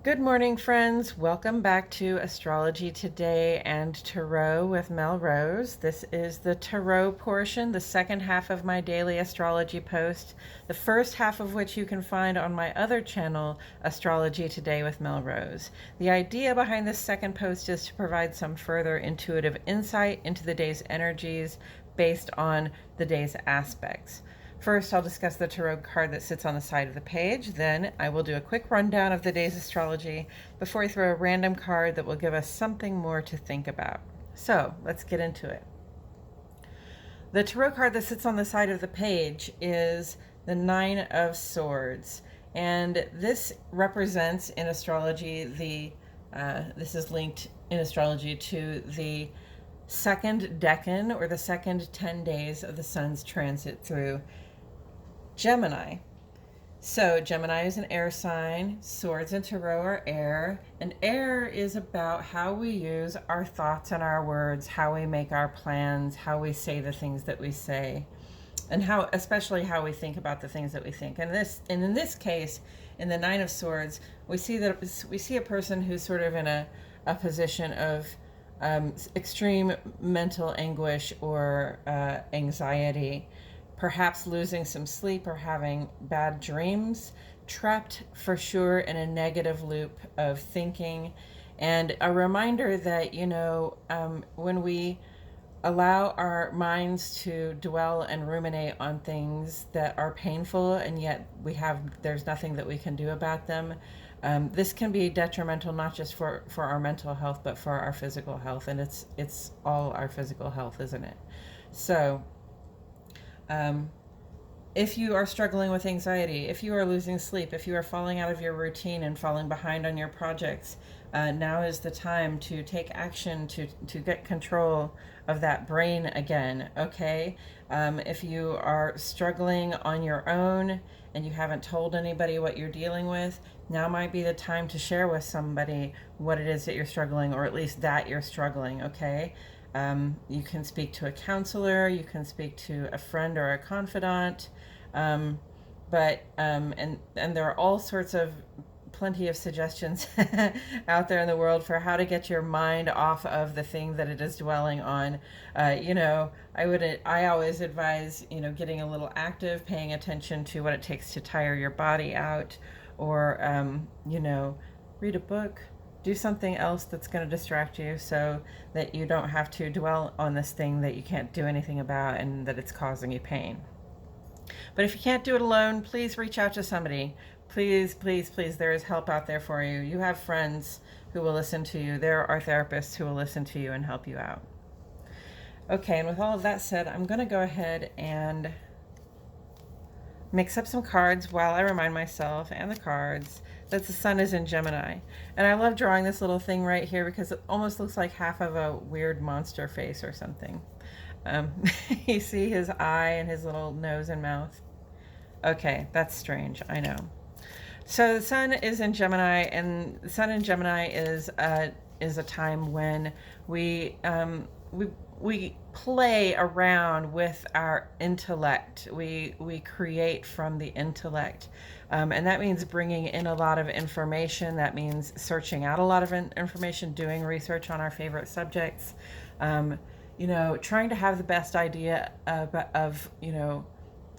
Good morning, friends. Welcome back to Astrology Today and Tarot with Melrose. This is the Tarot portion, the second half of my daily astrology post, the first half of which you can find on my other channel, Astrology Today with Melrose. The idea behind this second post is to provide some further intuitive insight into the day's energies based on the day's aspects. First, I'll discuss the tarot card that sits on the side of the page. Then I will do a quick rundown of the day's astrology before I throw a random card that will give us something more to think about. So let's get into it. The tarot card that sits on the side of the page is the Nine of Swords. And this represents in astrology this is linked in astrology to the second decan, or the second 10 days of the sun's transit through Gemini. So Gemini is an air sign, swords and tarot are air, and air is about how we use our thoughts and our words, how we make our plans, how we say the things that we say, and especially how we think about the things that we think. And in this case, in the Nine of Swords, we see a person who's sort of in a position of extreme mental anguish or anxiety, perhaps losing some sleep or having bad dreams, trapped for sure in a negative loop of thinking. And a reminder that, when we allow our minds to dwell and ruminate on things that are painful, and yet there's nothing that we can do about them, this can be detrimental, not just for our mental health, but for our physical health. And it's all our physical health, isn't it? So if you are struggling with anxiety, if you are losing sleep, if you are falling out of your routine and falling behind on your projects, now is the time to take action to get control of that brain again, okay? If you are struggling on your own and you haven't told anybody what you're dealing with, now might be the time to share with somebody what it is that you're struggling, or at least that you're struggling, okay? You can speak to a counselor, you can speak to a friend or a confidant, and there are all sorts of plenty of suggestions out there in the world for how to get your mind off of the thing that it is dwelling on. I always advise, getting a little active, paying attention to what it takes to tire your body out, or, read a book. Do something else that's going to distract you so that you don't have to dwell on this thing that you can't do anything about and that it's causing you pain. But if you can't do it alone, please reach out to somebody. Please, please, please, there is help out there for you. You have friends who will listen to you. There are therapists who will listen to you and help you out. Okay, and with all of that said, I'm going to go ahead and mix up some cards while I remind myself and the cards that the sun is in Gemini. And I love drawing this little thing right here because it almost looks like half of a weird monster face or something. You see his eye and his little nose and mouth. Okay, that's strange, I know. So the sun is in Gemini, and the sun in Gemini is a time when we play around with our intellect. We create from the intellect. And that means bringing in a lot of information. That means searching out a lot of information, doing research on our favorite subjects, trying to have the best idea of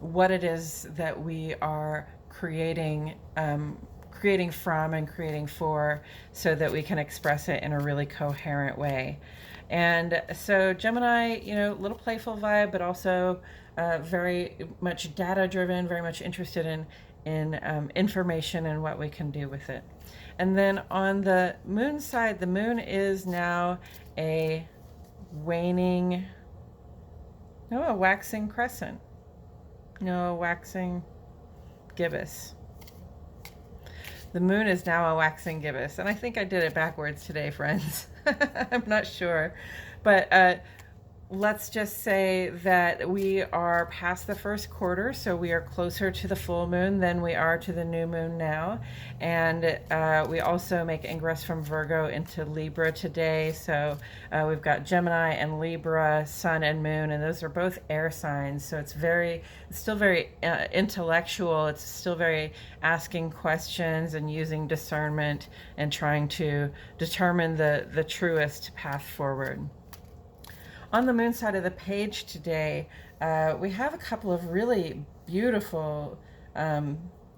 what it is that we are creating from and creating for, so that we can express it in a really coherent way. And so Gemini, little playful vibe, but also very much data driven, very much interested in information and what we can do with it. And then on the moon side, the moon is now a waxing crescent. No, a waxing gibbous. The moon is now a waxing gibbous. And I think I did it backwards today, friends. I'm not sure. But let's just say that we are past the first quarter, so we are closer to the full moon than we are to the new moon now. And we also make ingress from Virgo into Libra today. So we've got Gemini and Libra, Sun and Moon, and those are both air signs. So it's still very intellectual. It's still very asking questions and using discernment and trying to determine the truest path forward. On the moon side of the page today, we have a couple of really beautiful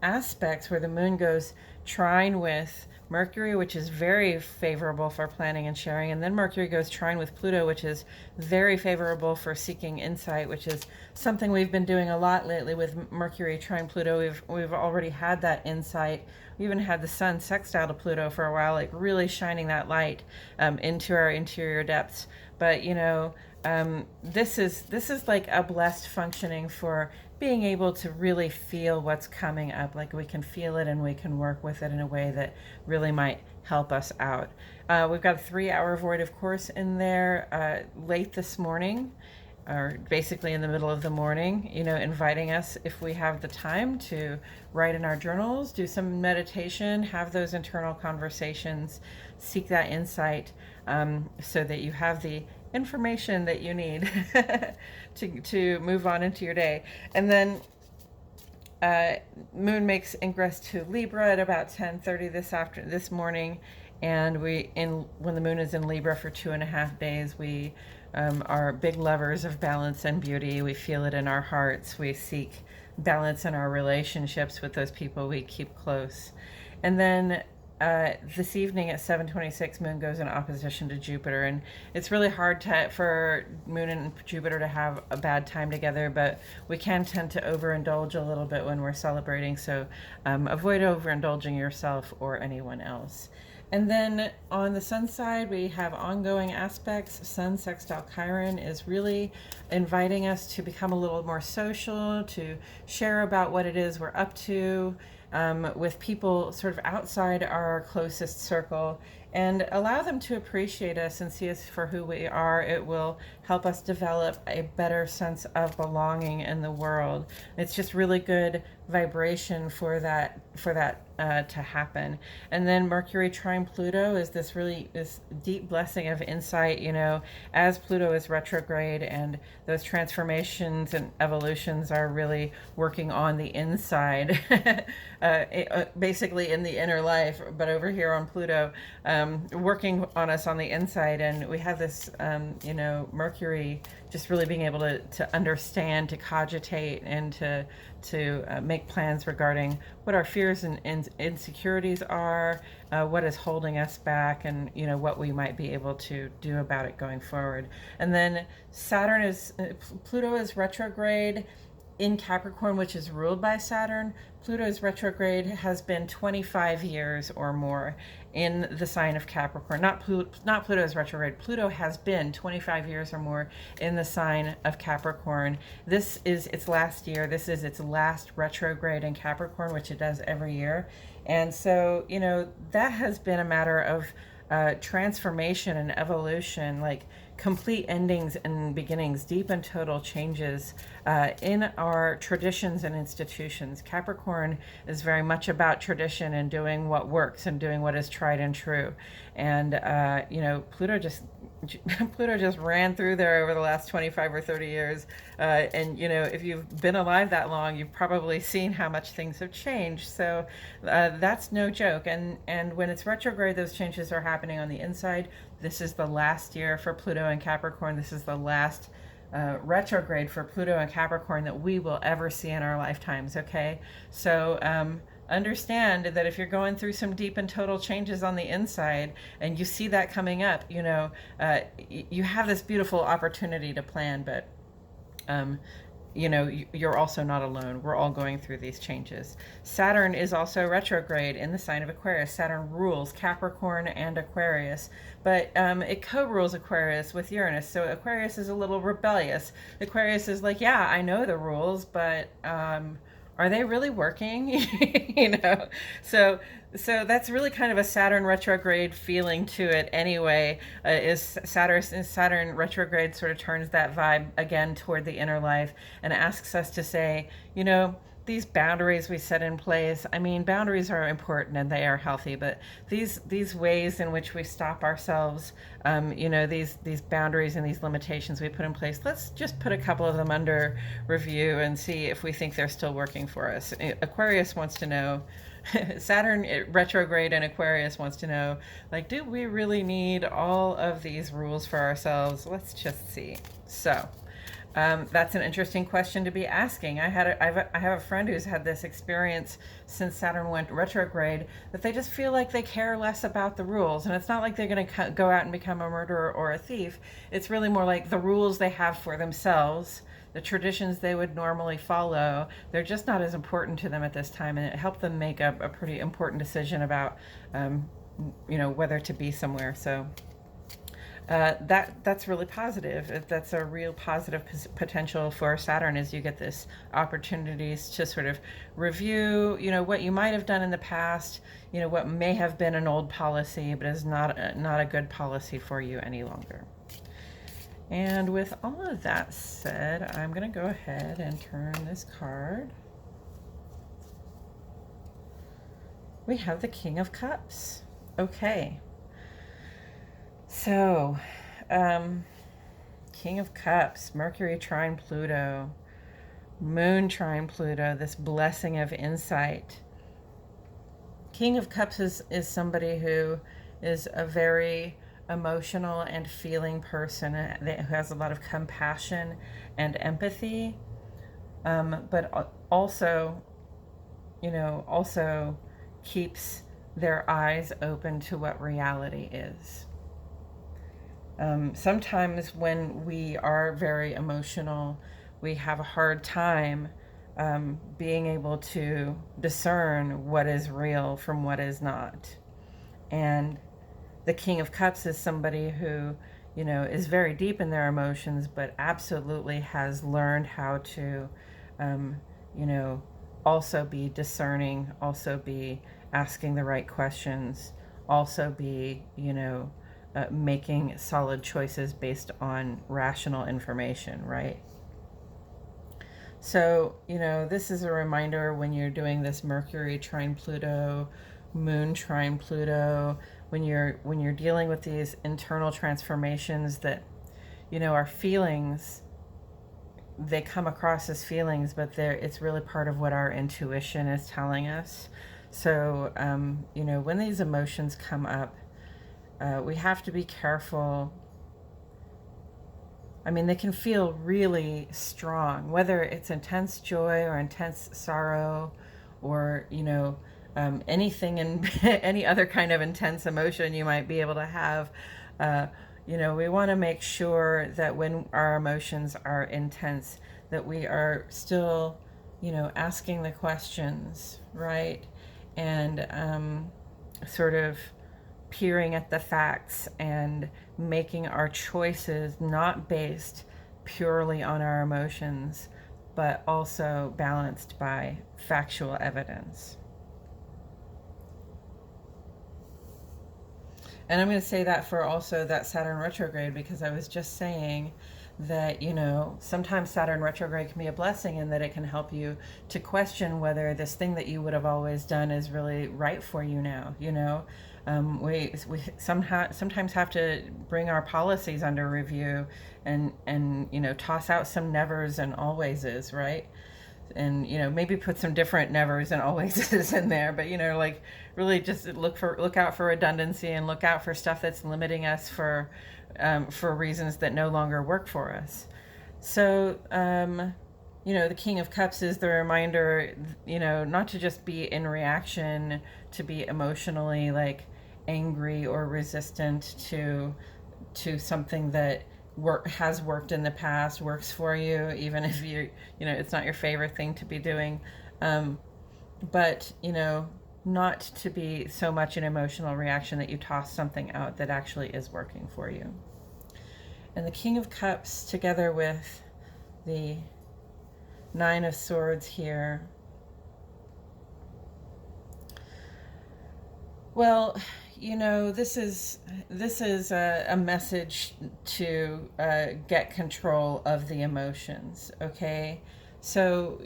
aspects where the moon goes trine with Mercury, which is very favorable for planning and sharing, and then Mercury goes trine with Pluto, which is very favorable for seeking insight, which is something we've been doing a lot lately with Mercury trine Pluto. We've already had that insight. We even had the Sun sextile to Pluto for a while, like really shining that light into our interior depths. But this is like a blessed functioning for being able to really feel what's coming up. Like we can feel it and we can work with it in a way that really might help us out. We've got a 3-hour void, of course, in there late this morning, or basically in the middle of the morning, inviting us, if we have the time, to write in our journals, do some meditation, have those internal conversations, seek that insight, so that you have the information that you need to move on into your day. And then moon makes ingress to Libra at about 10:30 this morning, and when the moon is in Libra for 2.5 days, we are big lovers of balance and beauty. We feel it in our hearts. We seek balance in our relationships with those people we keep close. And then this evening at 7:26, moon goes in opposition to Jupiter, and it's really hard for moon and Jupiter to have a bad time together, but we can tend to overindulge a little bit when we're celebrating, so avoid overindulging yourself or anyone else. And then on the sun side, we have ongoing aspects. Sun sextile Chiron is really inviting us to become a little more social, to share about what it is we're up to, with people sort of outside our closest circle, and allow them to appreciate us and see us for who we are. It will help us develop a better sense of belonging in the world. It's just really good vibration for that to happen. And then Mercury trine Pluto is this deep blessing of insight, as Pluto is retrograde, and those transformations and evolutions are really working on the inside, basically in the inner life, but over here on Pluto, working on us on the inside. And we have this, Mercury just really being able to understand, to cogitate, and to make plans regarding what our fears and insecurities are, what is holding us back, and what we might be able to do about it going forward. And then Pluto is retrograde in Capricorn, which is ruled by Saturn. Pluto's retrograde has been 25 years or more in the sign of Capricorn. Not Pluto's retrograde. Pluto has been 25 years or more in the sign of Capricorn. This is its last year. This is its last retrograde in Capricorn, which it does every year. And so, that has been a matter of transformation and evolution, like complete endings and beginnings, deep and total changes in our traditions and institutions. Capricorn is very much about tradition and doing what works and doing what is tried and true. And Pluto just ran through there over the last 25 or 30 years. And if you've been alive that long, you've probably seen how much things have changed. So that's no joke. And when it's retrograde, those changes are happening on the inside. This is the last year for Pluto and Capricorn. This is the last retrograde for Pluto and Capricorn that we will ever see in our lifetimes, okay? So understand that if you're going through some deep and total changes on the inside and you see that coming up, you have this beautiful opportunity to plan, but you're also not alone. We're all going through these changes. Saturn is also retrograde in the sign of Aquarius. Saturn rules Capricorn and Aquarius, but it co-rules Aquarius with Uranus. So Aquarius is a little rebellious. Aquarius is like, yeah, I know the rules, but are they really working? You know, so that's really kind of a Saturn retrograde feeling to it anyway. Is Saturn retrograde sort of turns that vibe again toward the inner life and asks us to say, you know, these boundaries we set in place. I mean, boundaries are important and they are healthy, but these ways in which we stop ourselves, you know, these boundaries and these limitations we put in place. Let's just put a couple of them under review and see if we think they're still working for us. Aquarius wants to know. Saturn retrograde and Aquarius wants to know, like, do we really need all of these rules for ourselves? Let's just see. So. That's an interesting question to be asking. I have a friend who's had this experience since Saturn went retrograde, that they just feel like they care less about the rules. And it's not like they're going to go out and become a murderer or a thief. It's really more like the rules they have for themselves, the traditions they would normally follow, they're just not as important to them at this time. And it helped them make a pretty important decision about, you know, whether to be somewhere. So that's really positive. That's a real positive potential for Saturn, as you get this opportunities to sort of review, you know, what you might have done in the past, you know, what may have been an old policy, but is not a good policy for you any longer. And with all of that said, I'm going to go ahead and turn this card. We have the King of Cups. Okay. So, King of Cups, Mercury trine Pluto, Moon trine Pluto, this blessing of insight. King of Cups is somebody who is a very emotional and feeling person who has a lot of compassion and empathy, but also, you know, also keeps their eyes open to what reality is. Sometimes when we are very emotional, we have a hard time being able to discern what is real from what is not. And the King of Cups is somebody who, you know, is very deep in their emotions, but absolutely has learned how to, you know, also be discerning, also be asking the right questions, also be, you know, making solid choices based on rational information, right? So, you know, this is a reminder when you're doing this Mercury trine Pluto, Moon trine Pluto, when you're dealing with these internal transformations that, you know, our feelings, they come across as feelings, but it's really part of what our intuition is telling us. So, you know, when these emotions come up, we have to be careful. I mean, they can feel really strong, whether it's intense joy or intense sorrow, or, you know, anything in any other kind of intense emotion you might be able to have. You know, we want to make sure that when our emotions are intense, that we are still, you know, asking the questions, right? And sort of peering at the facts and making our choices not based purely on our emotions, but also balanced by factual evidence. And I'm going to say that for also that Saturn retrograde, because I was just saying that, you know, sometimes Saturn retrograde can be a blessing in that it can help you to question whether this thing that you would have always done is really right for you now, you know. We sometimes have to bring our policies under review and you know, toss out some nevers and alwayses, right? And, you know, maybe put some different nevers and alwayses in there, but, you know, like really just look out for redundancy and look out for stuff that's limiting us for reasons that no longer work for us. So, you know, the King of Cups is the reminder, you know, not to just be in reaction, to be emotionally like angry or resistant to something that has worked in the past, works for you, even if you know, it's not your favorite thing to be doing. But, you know, not to be so much an emotional reaction that you toss something out that actually is working for you. And the King of Cups, together with the Nine of Swords here, Well, this is a message to get control of the emotions. Okay, so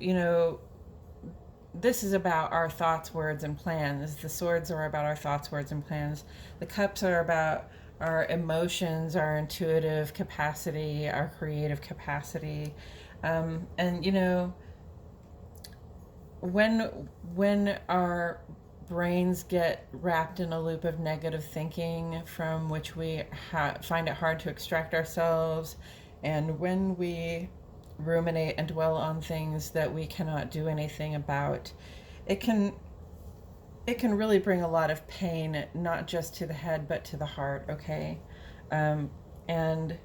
this is about our thoughts, words, and plans. The swords are about our thoughts, words, and plans. The cups are about our emotions, our intuitive capacity, our creative capacity, and when our brains get wrapped in a loop of negative thinking from which we find it hard to extract ourselves, and when we ruminate and dwell on things that we cannot do anything about, it can it can really bring a lot of pain, not just to the head but to the heart. Okay, and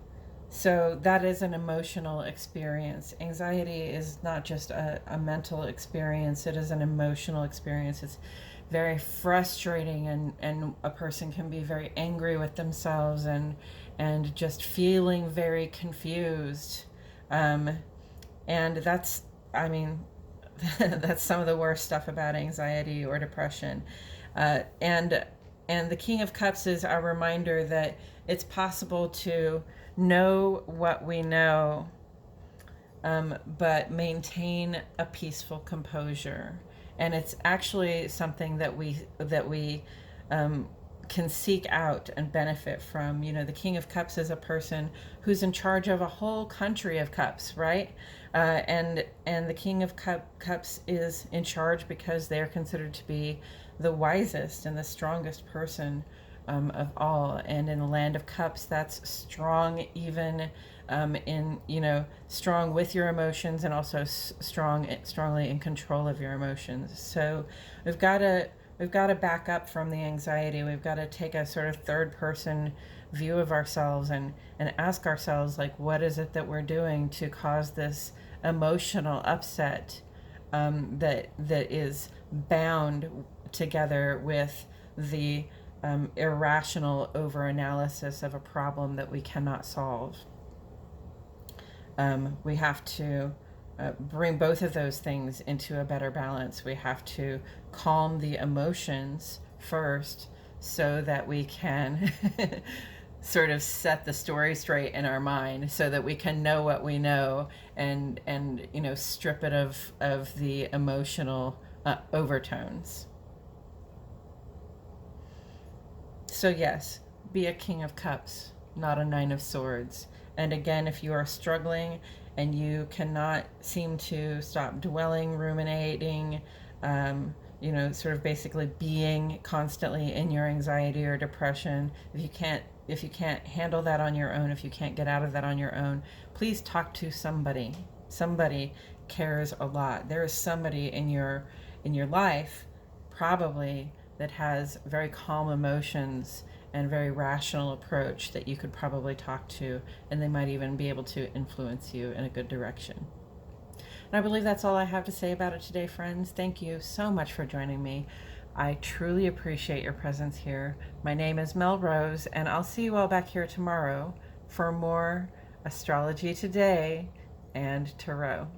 so that is an emotional experience. Anxiety is not just a mental experience, it is an emotional experience. It's very frustrating, and a person can be very angry with themselves and just feeling very confused. Um, and that's, I mean, that's some of the worst stuff about anxiety or depression. Uh, and and the King of Cups is our reminder that it's possible to know what we know, but maintain a peaceful composure. And it's actually something that we can seek out and benefit from. The King of Cups is a person who's in charge of a whole country of cups, right? And the King of Cups is in charge because they are considered to be the wisest and the strongest person of all. And in the Land of Cups, that's strong, even strong with your emotions, and also strongly in control of your emotions. So we've got to back up from the anxiety. We've got to take a sort of third person view of ourselves and ask ourselves, like, what is it that we're doing to cause this emotional upset, that is bound together with the irrational overanalysis of a problem that we cannot solve. We have to bring both of those things into a better balance. We have to calm the emotions first so that we can sort of set the story straight in our mind, so that we can know what we know, and strip it of the emotional overtones. So yes, be a King of Cups, not a Nine of Swords. And again, if you are struggling and you cannot seem to stop dwelling, ruminating, sort of basically being constantly in your anxiety or depression, if you can't handle that on your own, if you can't get out of that on your own, please talk to somebody. Somebody cares a lot. There is somebody in your life, probably, that has very calm emotions and very rational approach that you could probably talk to, and they might even be able to influence you in a good direction. And I believe that's all I have to say about it today, friends. Thank you so much for joining me. I truly appreciate your presence here. My name is Mel Rose, and I'll see you all back here tomorrow for more Astrology Today and Tarot.